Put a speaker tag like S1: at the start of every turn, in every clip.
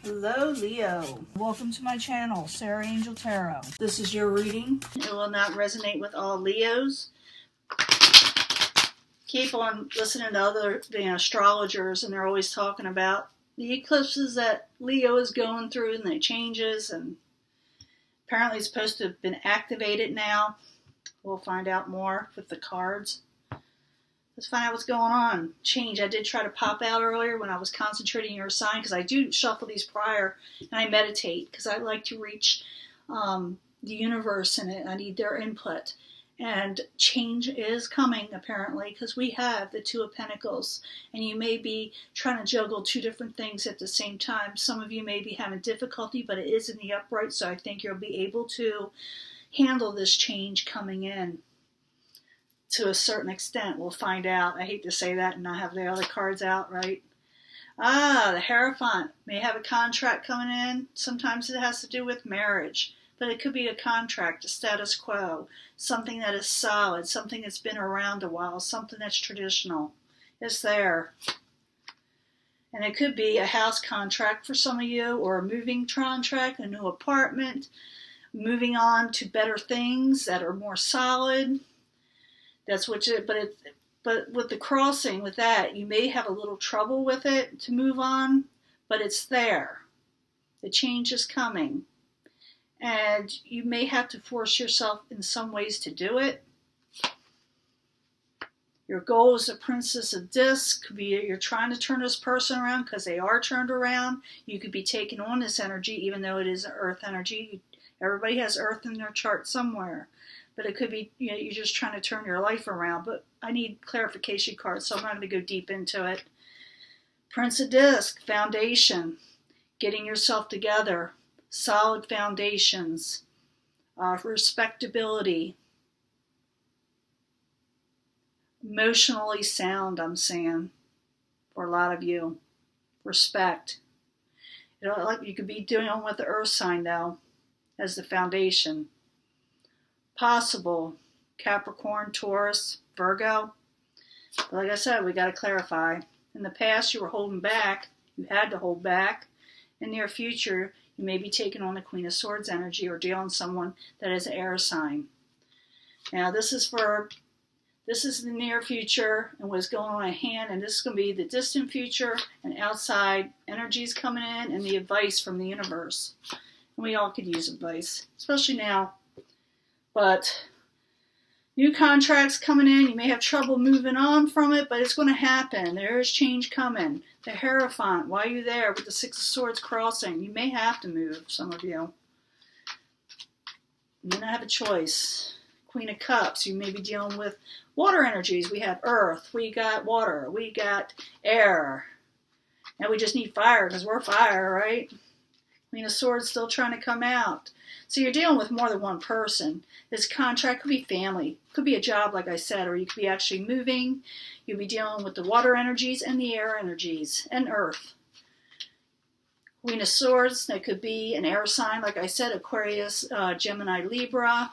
S1: Hello, Leo. Welcome to my channel, Sarah Angel Tarot. This is your reading. It will not resonate with all Leos. Keep on listening to other astrologers, and they're always talking about the eclipses that Leo is going through and the changes, and apparently it's supposed to have been activated now. We'll find out more with the cards. Let's find out what's going on. Change. I did try to pop out earlier when I was concentrating your sign, because I do shuffle these prior and I meditate because I like to reach the universe in it. I need their input. And change is coming apparently, because we have the Two of Pentacles, and you may be trying to juggle two different things at the same time. Some of you may be having difficulty, but it is in the upright, so I think you'll be able to handle this change coming in. To a certain extent, we'll find out. I hate to say that and not have the other cards out, right? The Hierophant may have a contract coming in. Sometimes it has to do with marriage, but it could be a contract, a status quo, something that is solid, something that's been around a while, something that's traditional. It's there. And it could be a house contract for some of you, or a moving contract, a new apartment, moving on to better things that are more solid. That's what you, but with the crossing, with that, you may have a little trouble with it to move on, but it's there. The change is coming. And you may have to force yourself in some ways to do it. Your goal is a Princess of Discs. Could be you're trying to turn this person around because they are turned around. You could be taking on this energy, even though it is an earth energy. Everybody has earth in their chart somewhere. But it could be, you're just trying to turn your life around. But I need clarification cards, so I'm not going to go deep into it. Prince of Disc, foundation, getting yourself together, solid foundations, respectability, emotionally sound, I'm saying, for a lot of you. Respect. You could be dealing with the earth sign, though, as the foundation. Possible Capricorn, Taurus, Virgo. But like I said, we got to clarify. In the past, you were holding back. You had to hold back. In the near future, you may be taking on the Queen of Swords energy or dealing with someone that is an air sign. Now, this is the near future and what's going on at hand, and this is going to be the distant future and outside energies coming in and the advice from the universe. And we all could use advice, especially now. But new contracts coming in, you may have trouble moving on from it, but it's going to happen. There is change coming. The Hierophant, why are you there with the Six of Swords crossing? You may have to move, some of you. You may not have a choice. Queen of Cups, you may be dealing with water energies. We have earth, we got water, we got air. Now we just need fire because we're fire, right? Queen of Swords still trying to come out. So you're dealing with more than one person. This contract could be family, could be a job, like I said, or you could be actually moving. You'll be dealing with the water energies and the air energies and earth. Queen of Swords, that could be an air sign, like I said, Aquarius, Gemini, Libra.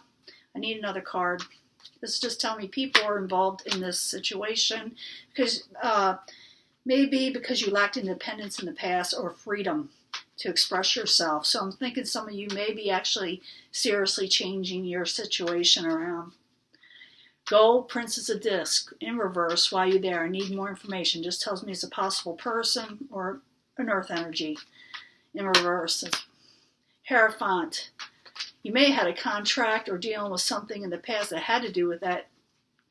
S1: I need another card. This is just telling me people are involved in this situation because maybe because you lacked independence in the past or freedom to express yourself. So I'm thinking some of you may be actually seriously changing your situation around. Gold, Princess of Disc, in reverse. Why are you there? I need more information. Just tells me it's a possible person or an earth energy. In reverse. Hierophant. You may have had a contract or dealing with something in the past that had to do with that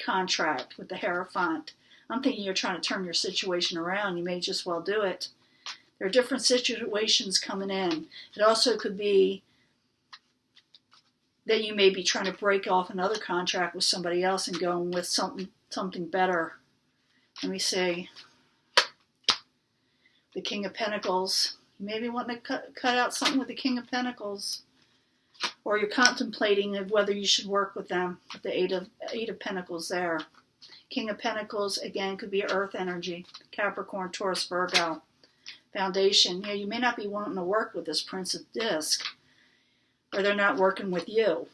S1: contract with the Hierophant. I'm thinking you're trying to turn your situation around. You may just well do it. There are different situations coming in. It also could be that you may be trying to break off another contract with somebody else and going with something better. Let me see. The King of Pentacles. You may be wanting to cut out something with the King of Pentacles. Or you're contemplating whether you should work with them. With the Eight of Pentacles there. King of Pentacles, again, could be earth energy. Capricorn, Taurus, Virgo. Foundation. Yeah, you may not be wanting to work with this Prince of Disc, or they're not working with you.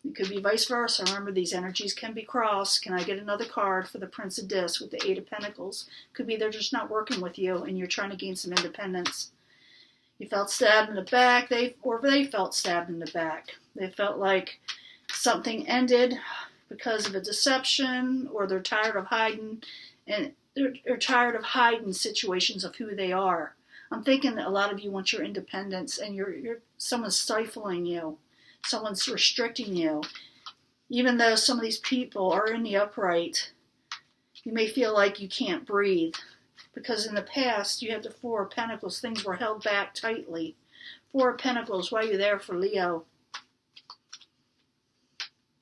S1: It could be vice versa. Remember, these energies can be crossed. Can I get another card for the Prince of Disc with the Eight of Pentacles? Could be they're just not working with you and you're trying to gain some independence. You felt stabbed in the back, they felt stabbed in the back. They felt like something ended because of a deception, or they're tired of hiding, and they're tired of hiding situations of who they are. I'm thinking that a lot of you want your independence, and someone's stifling you, someone's restricting you. Even though some of these people are in the upright, you may feel like you can't breathe. Because in the past, you had the Four of Pentacles. Things were held back tightly. Four of Pentacles, why are you there for Leo?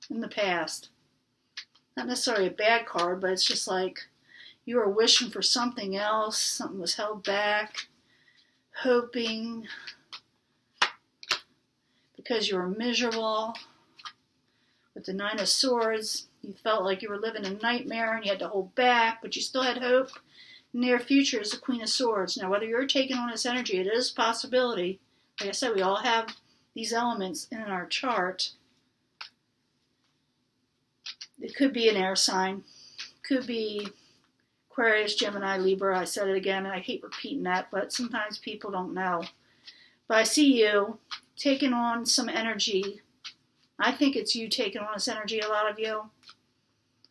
S1: In the past. Not necessarily a bad card, but it's just like you were wishing for something else. Something was held back. Hoping. Because you were miserable. With the Nine of Swords, you felt like you were living a nightmare and you had to hold back, but you still had hope. Near future is the Queen of Swords. Now, whether you're taking on this energy, it is a possibility. Like I said, we all have these elements in our chart. It could be an air sign. Could be Aquarius, Gemini, Libra. I said it again, and I hate repeating that, but sometimes people don't know. But I see you taking on some energy. I think it's you taking on this energy, a lot of you,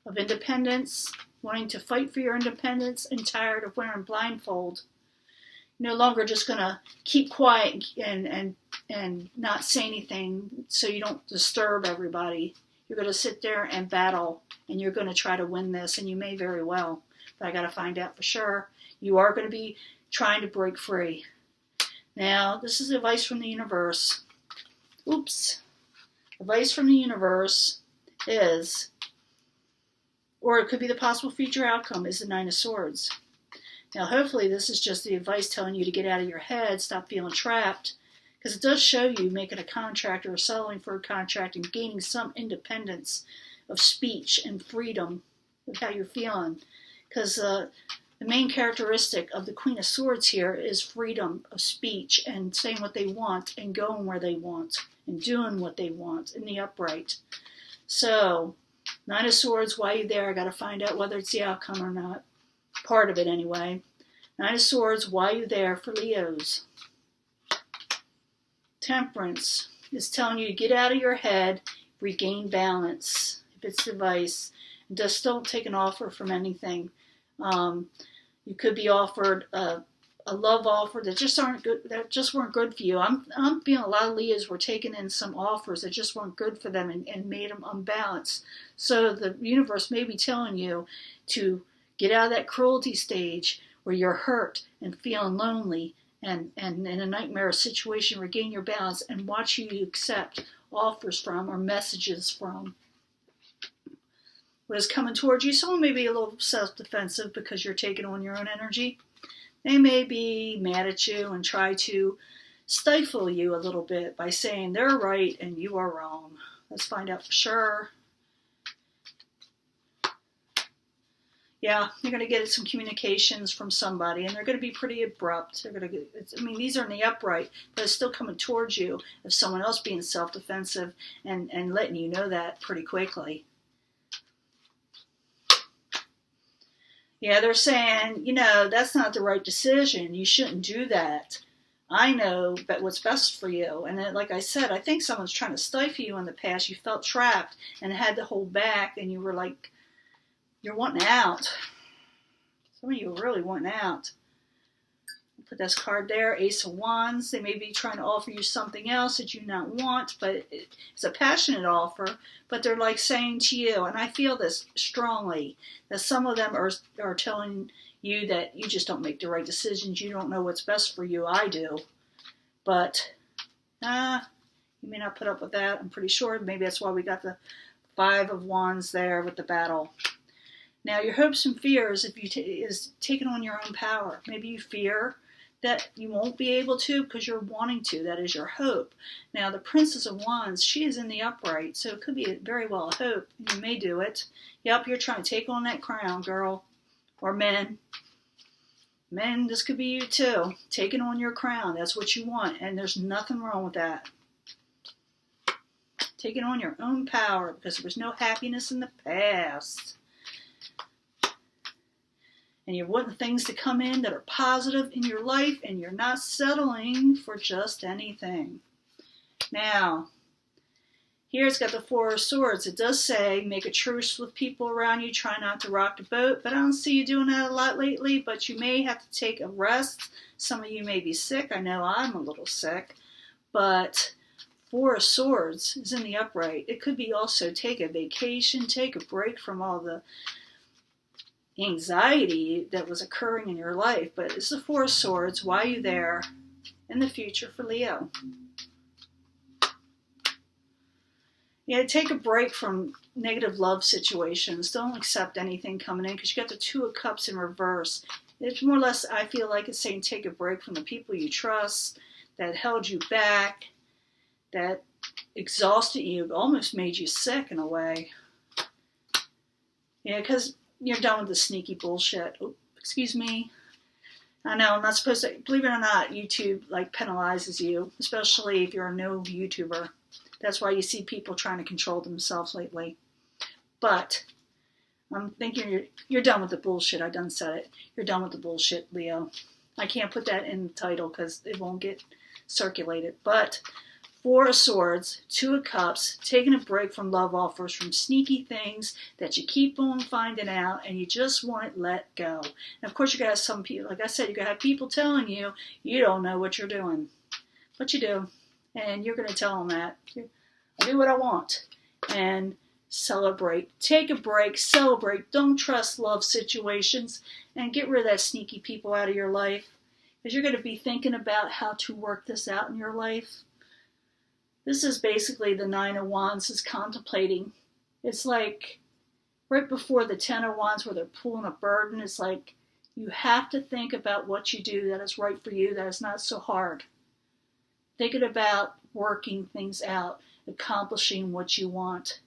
S1: of independence, wanting to fight for your independence, and tired of wearing blindfold. No longer just going to keep quiet and not say anything so you don't disturb everybody. You're going to sit there and battle, and you're going to try to win this, and you may very well. But I got to find out for sure. You are going to be trying to break free. Now, this is advice from the universe. Oops. Advice from the universe is, or it could be the possible future outcome, is the Nine of Swords. Now, hopefully this is just the advice telling you to get out of your head, stop feeling trapped, because it does show you making a contract or settling for a contract and gaining some independence of speech and freedom with how you're feeling. Because the main characteristic of the Queen of Swords here is freedom of speech and saying what they want and going where they want and doing what they want in the upright. So, Nine of Swords, why are you there? I got to find out whether it's the outcome or not. Part of it anyway. Nine of Swords, why are you there for Leos? Temperance is telling you to get out of your head, regain balance, if it's advice. And just don't take an offer from anything. You could be offered a love offer that just weren't good for you. I'm feeling a lot of Leos were taking in some offers that just weren't good for them and made them unbalanced. So the universe may be telling you to get out of that cruelty stage where you're hurt and feeling lonely and in a nightmare situation, regain your balance and watch you accept offers from or messages from what is coming towards you. Someone may be a little self-defensive because you're taking on your own energy. They may be mad at you and try to stifle you a little bit by saying they're right and you are wrong. Let's find out for sure. Yeah, you're going to get some communications from somebody, and they're going to be pretty abrupt. These are in the upright, but it's still coming towards you of someone else being self-defensive and letting you know that pretty quickly. Yeah, they're saying, that's not the right decision. You shouldn't do that. I know what's best for you. And then, like I said, I think someone's trying to stifle you in the past. You felt trapped and had to hold back, and you were like, you're wanting out. Some of you are really wanting out. Put this card there, Ace of Wands. They may be trying to offer you something else that you not want, but it's a passionate offer. But they're like saying to you, and I feel this strongly, that some of them are telling you that you just don't make the right decisions. You don't know what's best for you. I do. But you may not put up with that. I'm pretty sure. Maybe that's why we got the Five of Wands there with the battle. Now, your hopes and fears is taking on your own power. Maybe you fear that you won't be able to because you're wanting to. That is your hope. Now, the Princess of Wands, she is in the upright, so it could be very well a hope. You may do it. Yep, you're trying to take on that crown, girl. Or men. Men, this could be you too. Taking on your crown. That's what you want, and there's nothing wrong with that. Taking on your own power because there was no happiness in the past. And you're wanting things to come in that are positive in your life, and you're not settling for just anything. Now, here it's got the Four of Swords. It does say make a truce with people around you. Try not to rock the boat. But I don't see you doing that a lot lately. But you may have to take a rest. Some of you may be sick. I know I'm a little sick. But Four of Swords is in the upright. It could be also take a vacation, take a break from all the anxiety that was occurring in your life. But it's the Four of Swords. Why are you there in the future for Leo? Yeah, take a break from negative love situations. Don't accept anything coming in because you got the Two of Cups in reverse. It's more or less, I feel like it's saying take a break from the people you trust that held you back, that exhausted you, almost made you sick in a way. Yeah, because you're done with the sneaky bullshit. Oh, excuse me. I know, I'm not supposed to, believe it or not, YouTube penalizes you, especially if you're a no YouTuber. That's why you see people trying to control themselves lately. But I'm thinking you're done with the bullshit. I done said it. You're done with the bullshit, Leo. I can't put that in the title because it won't get circulated. But Four of Swords, Two of Cups, taking a break from love offers, from sneaky things that you keep on finding out and you just want it let go. And of course you got some people, like I said, you got to have people telling you you don't know what you're doing. But you do. And you're going to tell them that. I do what I want. And celebrate. Take a break. Celebrate. Don't trust love situations. And get rid of that sneaky people out of your life. Because you're going to be thinking about how to work this out in your life. This is basically the Nine of Wands is contemplating. It's like right before the Ten of Wands where they're pulling a burden. It's like you have to think about what you do that is right for you, that is not so hard. Thinking about working things out, accomplishing what you want.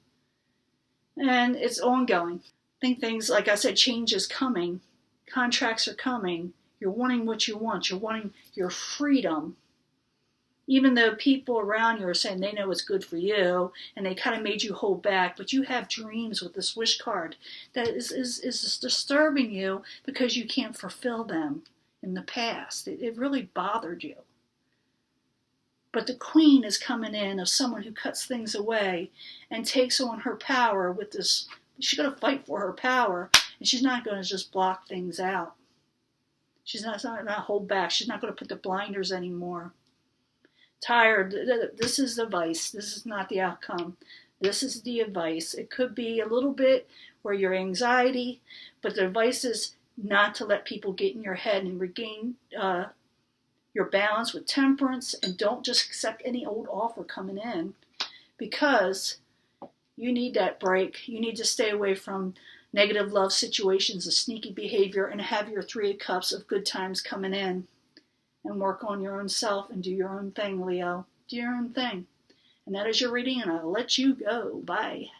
S1: And it's ongoing. I think things, like I said, change is coming. Contracts are coming. You're wanting what you want. You're wanting your freedom. Even though people around you are saying they know what's good for you, and they kind of made you hold back, but you have dreams with this wish card that is disturbing you because you can't fulfill them in the past. It really bothered you. But the Queen is coming in of someone who cuts things away and takes on her power with this. She's going to fight for her power, and she's not going to just block things out. She's not hold back. She's not going to put the blinders anymore. Tired. This is the advice. This is not the outcome. This is the advice. It could be a little bit where your anxiety, but the advice is not to let people get in your head and regain your balance with temperance, and don't just accept any old offer coming in, because you need that break. You need to stay away from negative love situations, of sneaky behavior, and have your Three of Cups of good times coming in, and work on your own self and do your own thing, Leo. Do your own thing. And that is your reading, and I'll let you go. Bye.